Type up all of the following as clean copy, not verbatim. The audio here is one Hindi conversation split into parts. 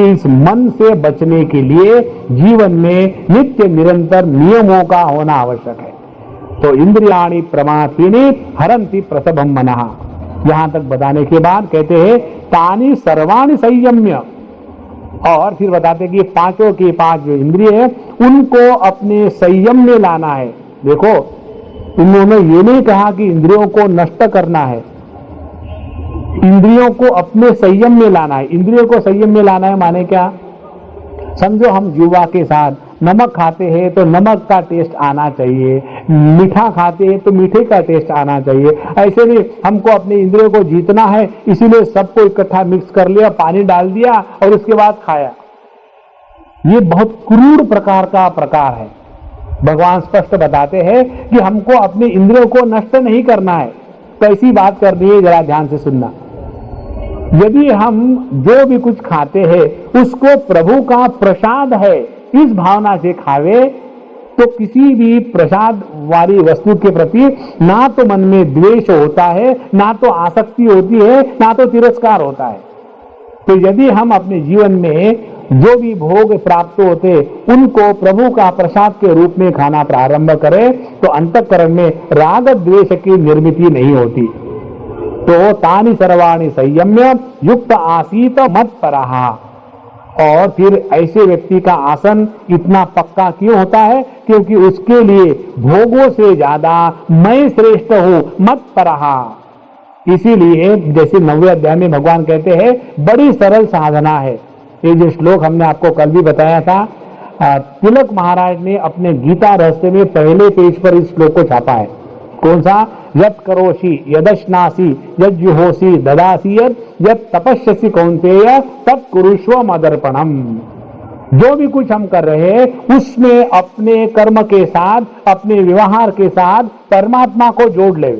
इस मन से बचने के लिए जीवन में नित्य निरंतर नियमों का होना आवश्यक है। तो इंद्रियाणि प्रमाथीनि हरन्ति प्रसभम मनः, यहां तक बताने के बाद कहते हैं तानि सर्वाणि संयम्य, और फिर बताते कि पांचों के पांच जो इंद्रिय है उनको अपने संयम में लाना है। देखो, उन्होंने ये नहीं कहा कि इंद्रियों को नष्ट करना है, इंद्रियों को अपने संयम में लाना है। इंद्रियों को संयम में लाना है माने क्या? समझो हम जुआ के साथ नमक खाते हैं तो नमक का टेस्ट आना चाहिए, मीठा खाते हैं तो मीठे का टेस्ट आना चाहिए। ऐसे नहीं, हमको अपने इंद्रियों को जीतना है इसीलिए सबको इकट्ठा मिक्स कर लिया, पानी डाल दिया और उसके बाद खाया। ये बहुत क्रूर प्रकार का प्रकार है। भगवान स्पष्ट बताते हैं कि हमको अपने इंद्रियों को नष्ट नहीं करना है। कैसी बात कर दी है, जरा ध्यान से सुनना। यदि हम जो भी कुछ खाते हैं उसको प्रभु का प्रसाद है इस भावना से खावे तो किसी भी प्रसाद वाली वस्तु के प्रति ना तो मन में द्वेष होता है, ना तो आसक्ति होती है, ना तो तिरस्कार होता है। तो यदि हम अपने जीवन में जो भी भोग प्राप्त होते उनको प्रभु का प्रसाद के रूप में खाना प्रारंभ करें तो अंतःकरण में राग द्वेष की निर्मिति नहीं होती। तो तानि सर्वाणि संयम्य युक्त आसीत मत्परः, और फिर ऐसे व्यक्ति का आसन इतना पक्का क्यों होता है? क्योंकि उसके लिए भोगों से ज्यादा मैं श्रेष्ठ हूं, मत्परः। इसीलिए जैसे 9वें अध्याय में भगवान कहते हैं बड़ी सरल साधना है। ये जो श्लोक हमने आपको कल भी बताया था, तिलक महाराज ने अपने गीता रहस्य में पहले पेज पर इस श्लोक को छापा है। कौन सा? यत् करोषि यदश्नासि यज्जुहोषि ददासि यत् तपस्यसि कौन्तेय तत् कुरुष्व मदर्पणम। जो भी कुछ हम कर रहे हैं उसमें अपने कर्म के साथ, अपने व्यवहार के साथ परमात्मा को जोड़ ले।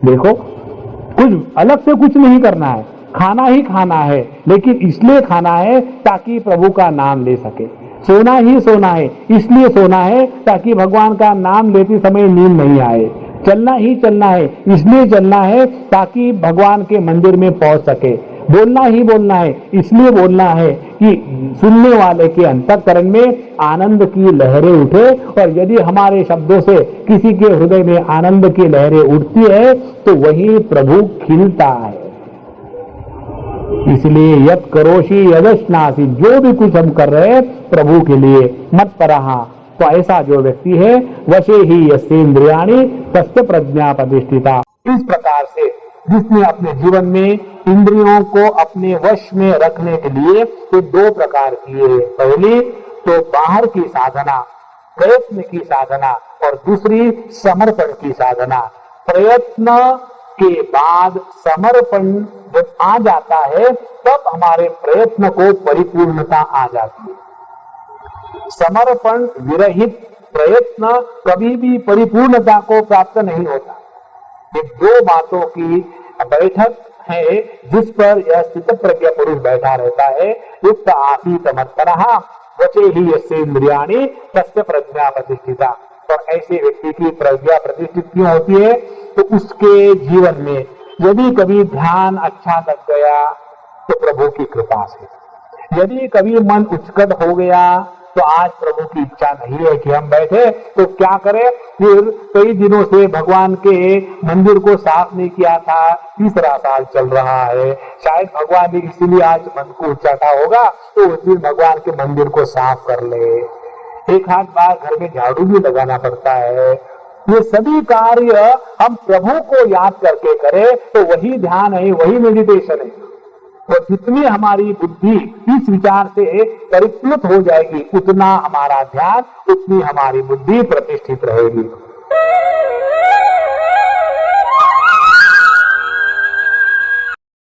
देखो, कुछ अलग से कुछ नहीं करना है, खाना ही खाना है, लेकिन इसलिए खाना है ताकि प्रभु का नाम ले सके। सोना ही सोना है, इसलिए सोना है ताकि भगवान का नाम लेते समय नींद नहीं आए। चलना ही चलना है, इसलिए चलना है ताकि भगवान के मंदिर में पहुंच सके। बोलना ही बोलना है, इसलिए बोलना है कि सुनने वाले के अंतःकरण में आनंद की लहरें उठे। और यदि हमारे शब्दों से किसी के हृदय में आनंद की लहरें उठती है तो वही प्रभु खिलता है। इसलिए यत् करोषि यदश्नासि, जो भी कुछ हम कर रहे हैं प्रभु के लिए, मत्परः। तो ऐसा जो व्यक्ति है वशे ही यस्येन्द्रियाणि तस्य प्रज्ञा प्रतिष्ठिता। इस प्रकार से जिसने अपने जीवन में इंद्रियों को अपने वश में रखने के लिए तो दो प्रकार किए। पहली तो बाहर की साधना, प्रयत्न की साधना, और दूसरी समर्पण की साधना। प्रयत्न के बाद समर्पण जब आ जाता है तब हमारे प्रयत्न को परिपूर्णता आ जाती है। समर्पण विरहित प्रयत्न कभी भी परिपूर्णता को प्राप्त नहीं होता। ये दो बातों की बैठक है जिस पर यह स्थितप्रज्ञ पुरुष बैठा रहता है। युक्त आसीत मत्परः वचे ही यस्येन्द्रियाणि तस्य प्रज्ञा प्रतिष्ठिता। और ऐसे व्यक्ति की प्रज्ञा प्रतिष्ठित क्यों होती है? तो उसके जीवन में यदि कभी ध्यान अच्छा लग गया तो प्रभु की कृपा से, यदि कभी मन उचकट हो गया तो आज प्रभु की इच्छा नहीं है कि हम बैठे तो क्या करें, फिर कई दिनों से भगवान के मंदिर को साफ नहीं किया था, तीसरा साल चल रहा है, शायद भगवान ने इसीलिए आज मन को उचाटा होगा तो उस दिन भगवान के मंदिर को साफ कर ले। एक आध बार घर में झाड़ू भी लगाना पड़ता है। ये सभी कार्य हम प्रभु को याद करके करें तो वही ध्यान है, वही मेडिटेशन है। और जितनी हमारी बुद्धि इस विचार से परिप्लुत हो जाएगी उतना हमारा ध्यान, उतनी हमारी बुद्धि प्रतिष्ठित रहेगी।